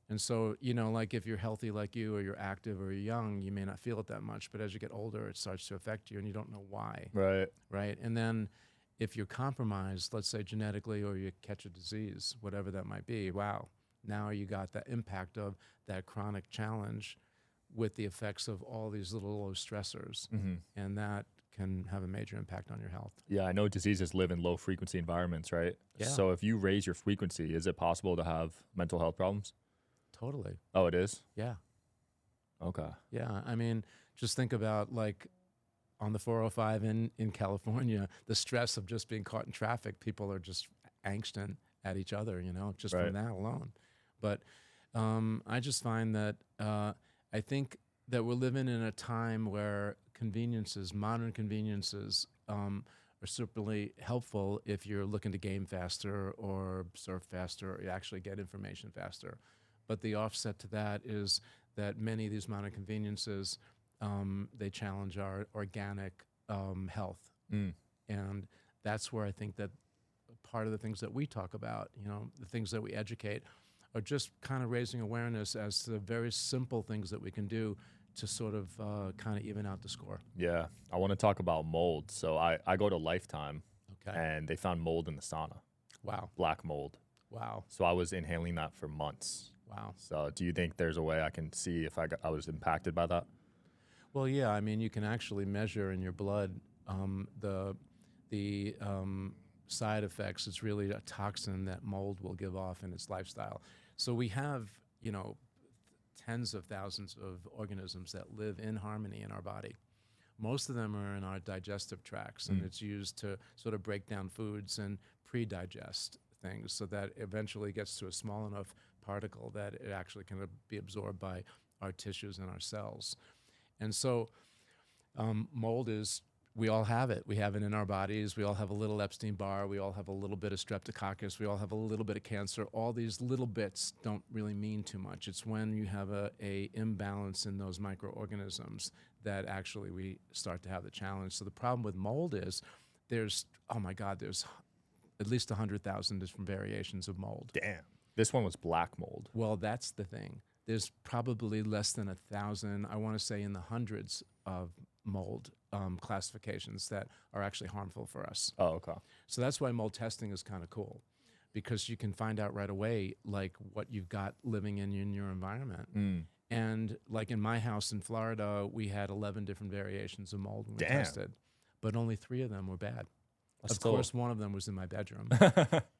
And so, you know, like if you're healthy like you, or you're active or you're young, you may not feel it that much. But as you get older, it starts to affect you and you don't know why. Right. Right. And then if you're compromised, let's say genetically, or you catch a disease, whatever that might be, wow, now you got that impact of that chronic challenge with the effects of all these little low stressors. Hmm. And that can have a major impact on your health. Yeah, I know diseases live in low frequency environments, right? Yeah, So if you raise your frequency, is it possible to have mental health problems? totally. Oh, it is? Yeah. Okay. Yeah. I mean, just think about like on the 405 in California, the stress of just being caught in traffic, people are just angsting at each other, you know, just Right. from that alone. But I just find that I think that we're living in a time where conveniences, modern conveniences, are certainly helpful if you're looking to game faster or surf faster or you actually get information faster. But the offset to that is that many of these modern conveniences, they challenge our organic health. Mm. And that's where I think that part of the things that we talk about, you know, the things that we educate, are just kind of raising awareness as to the very simple things that we can do to sort of kind of even out the score. Yeah. I want to talk about mold. So I go to Lifetime Okay. and they found mold in the sauna, Wow. black mold. Wow. So I was inhaling that for months. Wow. So do you think there's a way I can see if I was impacted by that? Well, yeah. I mean, you can actually measure in your blood the side effects. It's really a toxin that mold will give off in its lifestyle. So we have, you know, tens of thousands of organisms that live in harmony in our body. Most of them are in our digestive tracts, and it's used to sort of break down foods and pre-digest things so that eventually gets to a small enough particle that it actually can be absorbed by our tissues and our cells. And so mold is, we all have it. We have it in our bodies. We all have a little Epstein-Barr. We all have a little bit of streptococcus. We all have a little bit of cancer. All these little bits don't really mean too much. It's when you have a imbalance in those microorganisms that actually we start to have the challenge. So the problem with mold is there's, oh my God, there's at least 100,000 different variations of mold. Damn. This one was black mold. Well, that's the thing. There's probably less than 1,000, I want to say in the hundreds of mold classifications that are actually harmful for us. Oh, okay. So that's why mold testing is kind of cool, because you can find out right away like what you've got living in your environment. Mm. And like in my house in Florida, we had 11 different variations of mold when we Damn. tested, but only 3 of them were bad. That's Of still- course, one of them was in my bedroom.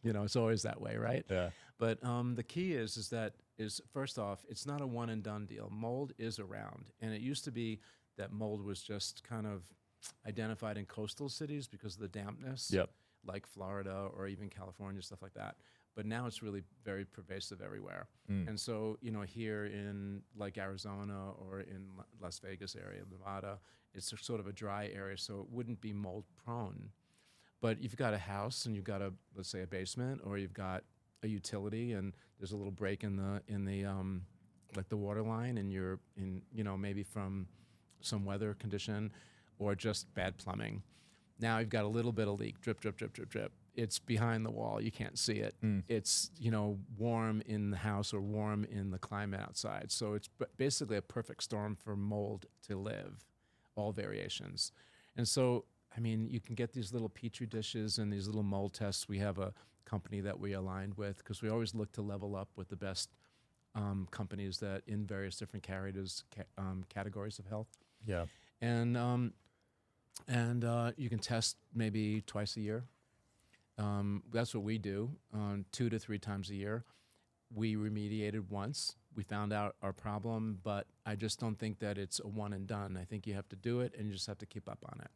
You know, it's always that way, right? Yeah. But the key is first off, it's not a one and done deal. Mold is around, and it used to be that mold was just kind of identified in coastal cities because of the dampness, Yep. like Florida or even California, stuff like that. But now it's really very pervasive everywhere. Mm. And so, you know, here in like Arizona or in Las Vegas area, Nevada, it's a sort of a dry area, so it wouldn't be mold prone. But you've got a house and you've got let's say a basement, or you've got a utility and there's a little break in the like the water line, and you're in, you know, maybe from some weather condition or just bad plumbing. Now you've got a little bit of leak, drip, drip, drip, drip, drip. It's behind the wall. You can't see it. Mm. It's, you know, warm in the house or warm in the climate outside. So it's basically a perfect storm for mold to live, all variations. And so, I mean, you can get these little petri dishes and these little mold tests. We have a company that we aligned with because we always look to level up with the best companies that in various different categories of health. Yeah. And you can test maybe twice a year. That's what we do, 2 to 3 times a year. We remediated once. We found out our problem, but I just don't think that it's a one and done. I think you have to do it, and you just have to keep up on it.